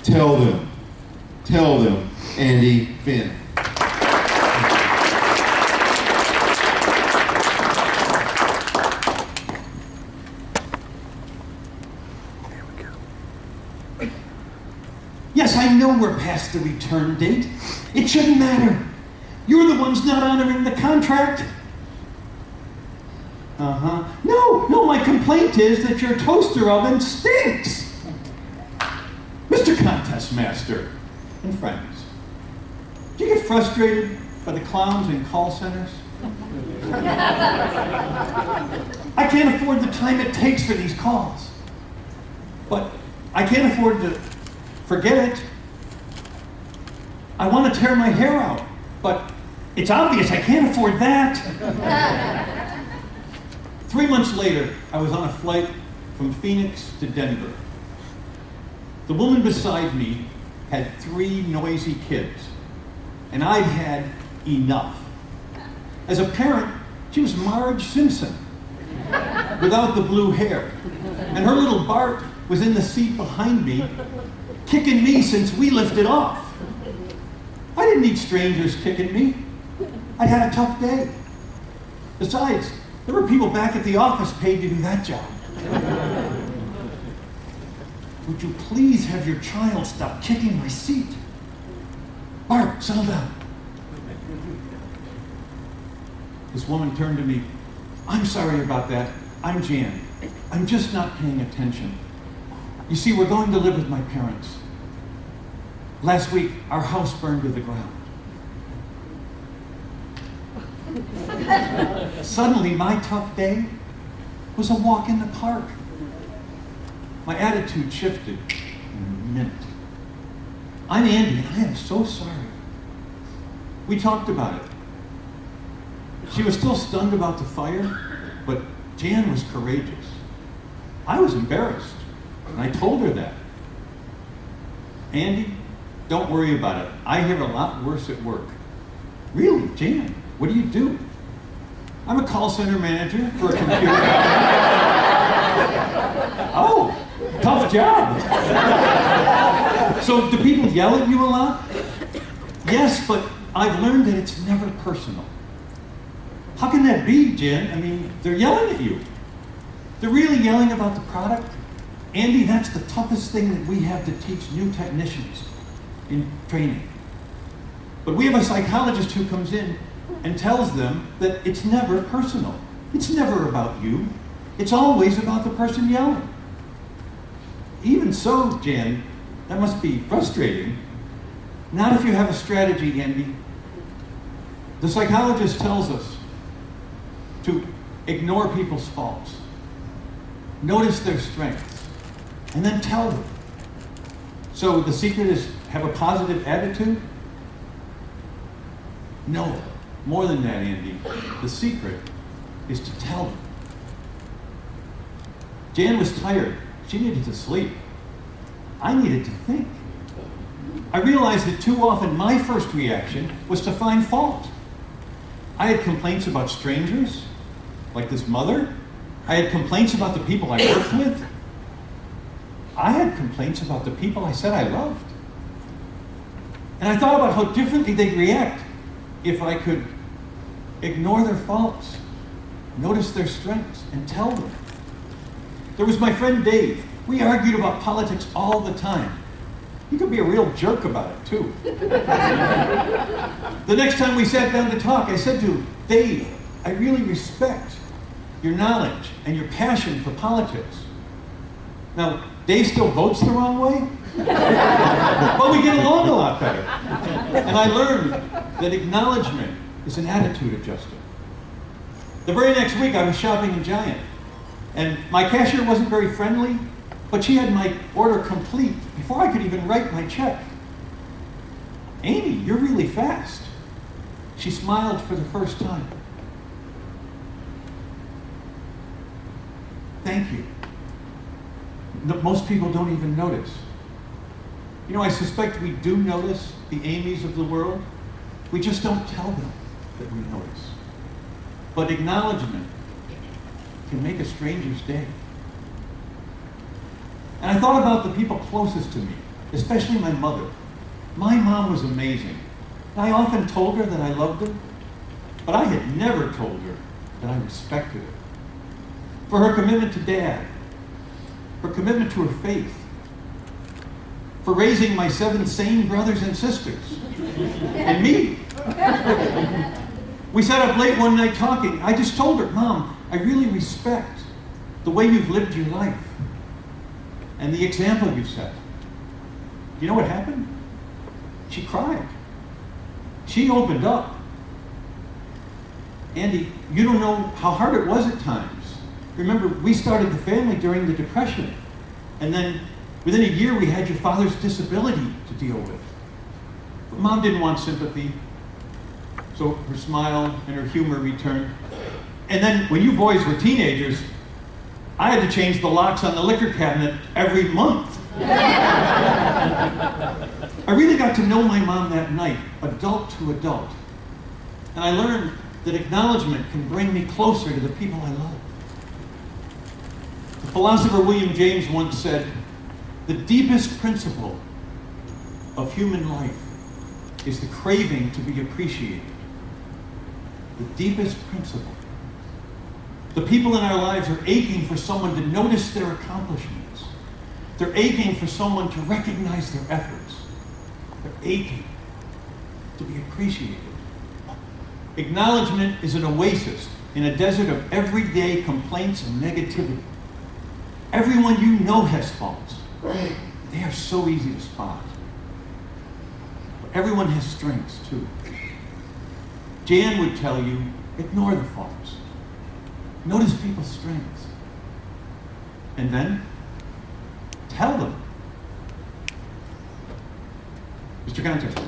Tell them, Andy Finn. Yes, I know we're past the return date. It shouldn't matter. You're the ones not honoring the contract. No, my complaint is that your toaster oven stinks. Mr. Contest Master and friends, do you get frustrated by the clowns in call centers? I can't afford the time it takes for these calls. But I can't afford to forget it. I want to tear my hair out, but it's obvious I can't afford that. 3 months later, I was on a flight from Phoenix to Denver. The woman beside me had 3 noisy kids, and I'd had enough. As a parent, she was Marge Simpson, without the blue hair, and her little Bart was in the seat behind me, kicking me since we lifted off. I didn't need strangers kicking me. I'd had a tough day. Besides, there were people back at the office paid to do that job. Would you please have your child stop kicking my seat? Bart, settle down. This woman turned to me. I'm sorry about that. I'm Jan. I'm just not paying attention. You see, we're going to live with my parents. Last week, our house burned to the ground. Suddenly, my tough day was a walk in the park. My attitude shifted in a minute. I'm Andy, and I am so sorry. We talked about it. She was still stunned about the fire, but Jan was courageous. I was embarrassed, and I told her that. Andy, don't worry about it. I hear a lot worse at work. Really, Jan, what do you do? I'm a call center manager for a computer. Oh, tough job. So do people yell at you a lot? Yes, but I've learned that it's never personal. How can that be, Jen? I mean, they're yelling at you. They're really yelling about the product. Andy, that's the toughest thing that we have to teach new technicians in training. But we have a psychologist who comes in and tells them that it's never personal. It's never about you. It's always about the person yelling. Even so, Jan, that must be frustrating. Not if you have a strategy, Andy. The psychologist tells us to ignore people's faults, notice their strengths, and then tell them. So the secret is have a positive attitude? No, more than that, Andy. The secret is to tell them. Jan was tired. She needed to sleep. I needed to think. I realized that too often my first reaction was to find fault. I had complaints about strangers, like this mother. I had complaints about the people I worked with. I had complaints about the people I said I loved. And I thought about how differently they'd react if I could ignore their faults, notice their strengths, and tell them. There was my friend Dave. We argued about politics all the time. He could be a real jerk about it, too. The next time we sat down to talk, I said to him, Dave, I really respect your knowledge and your passion for politics. Now, Dave still votes the wrong way, but we get along a lot better. And I learned that acknowledgement is an attitude adjuster. The very next week, I was shopping in Giant, and my cashier wasn't very friendly, but she had my order complete before I could even write my check. Amy, you're really fast. She smiled for the first time. Thank you. Most people don't even notice. You know, I suspect we do notice the Amy's of the world. We just don't tell them that we notice. But acknowledgement can make a stranger's day. And I thought about the people closest to me, especially my mother. My mom was amazing. I often told her that I loved her, but I had never told her that I respected her. For her commitment to Dad, her commitment to her faith, for raising my 7 sane brothers and sisters, and me. We sat up late one night talking. I just told her, Mom, I really respect the way you've lived your life and the example you set. You know what happened? She cried. She opened up. Andy, you don't know how hard it was at times. Remember, we started the family during the Depression, and then within a year we had your father's disability to deal with. But Mom didn't want sympathy, so her smile and her humor returned. And then when you boys were teenagers, I had to change the locks on the liquor cabinet every month. I really got to know my mom that night, adult to adult. And I learned that acknowledgement can bring me closer to the people I love. The philosopher William James once said, the deepest principle of human life is the craving to be appreciated. The deepest principle. The people in our lives are aching for someone to notice their accomplishments. They're aching for someone to recognize their efforts. They're aching to be appreciated. Acknowledgement is an oasis in a desert of everyday complaints and negativity. Everyone you know has faults. They are so easy to spot. But everyone has strengths too. Jan would tell you, ignore the faults. Notice people's strengths. And then, tell them. Mr. Contest.